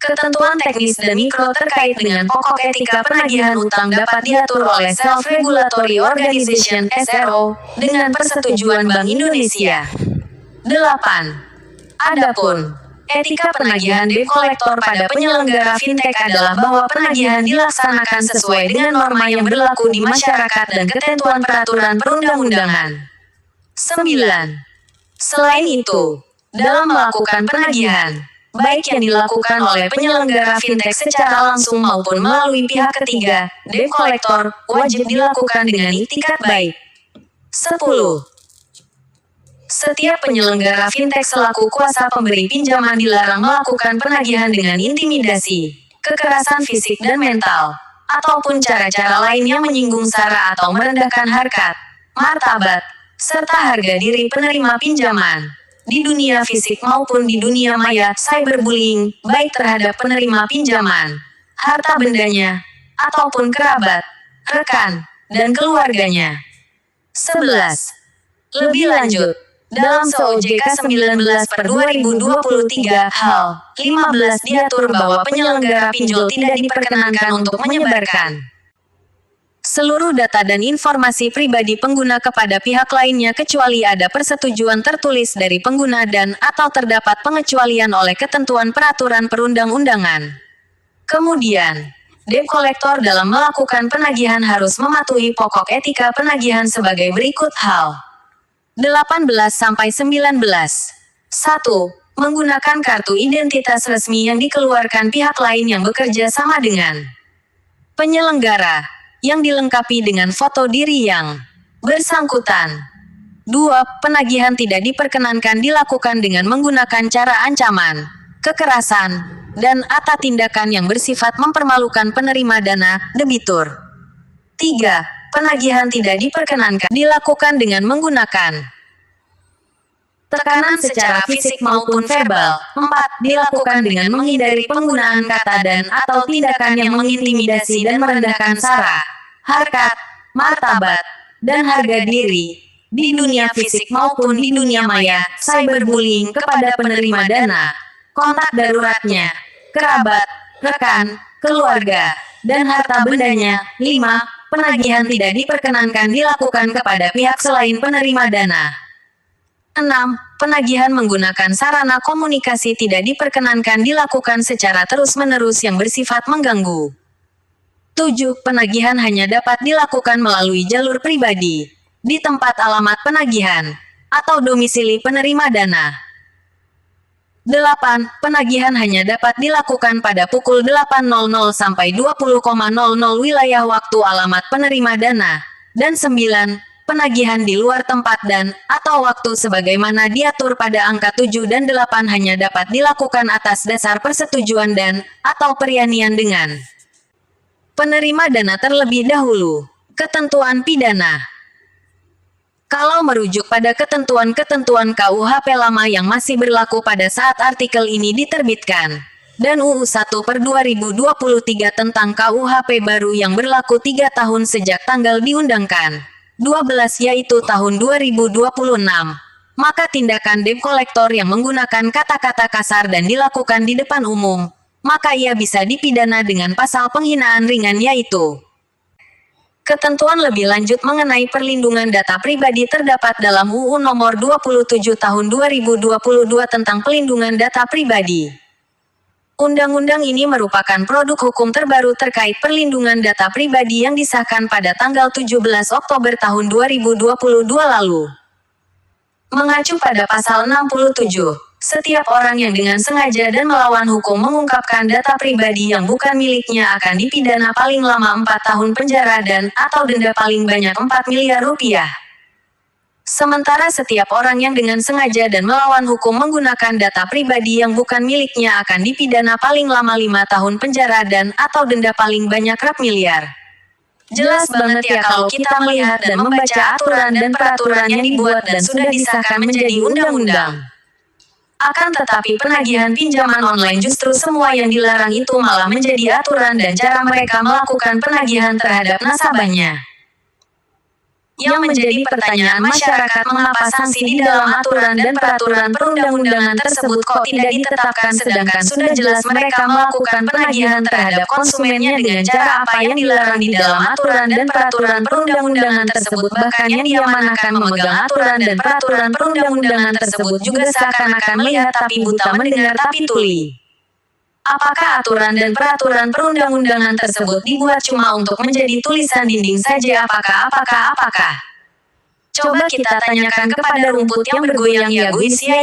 Ketentuan teknis dan mikro terkait dengan pokok etika penagihan utang dapat diatur oleh Self-Regulatory Organization (SRO) dengan persetujuan Bank Indonesia. 8. Adapun etika penagihan debt collector pada penyelenggara fintech adalah bahwa penagihan dilaksanakan sesuai dengan norma yang berlaku di masyarakat dan ketentuan peraturan perundang-undangan. 9. Selain itu, dalam melakukan penagihan, baik yang dilakukan oleh penyelenggara fintech secara langsung maupun melalui pihak ketiga, debt collector wajib dilakukan dengan itikat baik. 10. Setiap penyelenggara fintech selaku kuasa pemberi pinjaman dilarang melakukan penagihan dengan intimidasi, kekerasan fisik dan mental, ataupun cara-cara lain yang menyinggung sara atau merendahkan harkat, martabat, serta harga diri penerima pinjaman. Di dunia fisik maupun di dunia maya, cyberbullying, baik terhadap penerima pinjaman, harta bendanya, ataupun kerabat, rekan, dan keluarganya. 11. Lebih lanjut, dalam SOJK 19/2023 hal 15 diatur bahwa penyelenggara pinjol tidak diperkenankan untuk menyebarkan seluruh data dan informasi pribadi pengguna kepada pihak lainnya kecuali ada persetujuan tertulis dari pengguna dan atau terdapat pengecualian oleh ketentuan peraturan perundang-undangan. Kemudian, debt collector dalam melakukan penagihan harus mematuhi pokok etika penagihan sebagai berikut hal. 18-19. 1. Menggunakan kartu identitas resmi yang dikeluarkan pihak lain yang bekerja sama dengan penyelenggara, yang dilengkapi dengan foto diri yang bersangkutan. 2. Penagihan tidak diperkenankan dilakukan dengan menggunakan cara ancaman, kekerasan, dan atau tindakan yang bersifat mempermalukan penerima dana, debitur. 3. Penagihan tidak diperkenankan dilakukan dengan menggunakan tekanan secara fisik maupun verbal. 4. Dilakukan dengan menghindari penggunaan kata dan atau tindakan yang mengintimidasi dan merendahkan sara, harkat, martabat, dan harga diri di dunia fisik maupun di dunia maya, cyberbullying kepada penerima dana, kontak daruratnya, kerabat, rekan, keluarga, dan harta bendanya. 5. Penagihan tidak diperkenankan dilakukan kepada pihak selain penerima dana. 6. Penagihan menggunakan sarana komunikasi tidak diperkenankan dilakukan secara terus-menerus yang bersifat mengganggu. 7. Penagihan hanya dapat dilakukan melalui jalur pribadi, di tempat alamat penagihan, atau domisili penerima dana. 8. Penagihan hanya dapat dilakukan pada pukul 8.00 sampai 20.00 wilayah waktu alamat penerima dana. Dan 9. Penagihan di luar tempat dan atau waktu sebagaimana diatur pada angka 7 dan 8 hanya dapat dilakukan atas dasar persetujuan dan atau peranian dengan penerima dana terlebih dahulu. Ketentuan pidana. Kalau merujuk pada ketentuan-ketentuan KUHP lama yang masih berlaku pada saat artikel ini diterbitkan, dan UU 1/2023 tentang KUHP baru yang berlaku 3 tahun sejak tanggal diundangkan, 12 yaitu tahun 2026, maka tindakan debt collector yang menggunakan kata-kata kasar dan dilakukan di depan umum, maka ia bisa dipidana dengan pasal penghinaan ringan yaitu ketentuan lebih lanjut mengenai perlindungan data pribadi terdapat dalam UU Nomor 27 Tahun 2022 tentang Pelindungan Data Pribadi. Undang-undang ini merupakan produk hukum terbaru terkait perlindungan data pribadi yang disahkan pada tanggal 17 Oktober tahun 2022 lalu. Mengacu pada pasal 67, setiap orang yang dengan sengaja dan melawan hukum mengungkapkan data pribadi yang bukan miliknya akan dipidana paling lama 4 tahun penjara dan atau denda paling banyak 4 miliar rupiah. Sementara setiap orang yang dengan sengaja dan melawan hukum menggunakan data pribadi yang bukan miliknya akan dipidana paling lama 5 tahun penjara dan atau denda paling banyak rp miliar. Jelas banget ya kalau kita melihat dan membaca aturan dan peraturan yang dibuat dan sudah disahkan menjadi undang-undang. Akan tetapi penagihan pinjaman online justru semua yang dilarang itu malah menjadi aturan dan cara mereka melakukan penagihan terhadap nasabahnya. Yang menjadi pertanyaan masyarakat, mengapa sanksi di dalam aturan dan peraturan perundang-undangan tersebut kok tidak ditetapkan, sedangkan sudah jelas mereka melakukan penagihan terhadap konsumennya dengan cara apa yang dilarang di dalam aturan dan peraturan perundang-undangan tersebut. Bahkan yang diamanahkan memegang aturan dan peraturan perundang-undangan tersebut juga seakan-akan melihat tapi buta, mendengar tapi tuli. Apakah aturan dan peraturan perundang-undangan tersebut dibuat cuma untuk menjadi tulisan dinding saja? Apakah? Coba kita tanyakan kepada rumput yang bergoyang, ya guys, ya.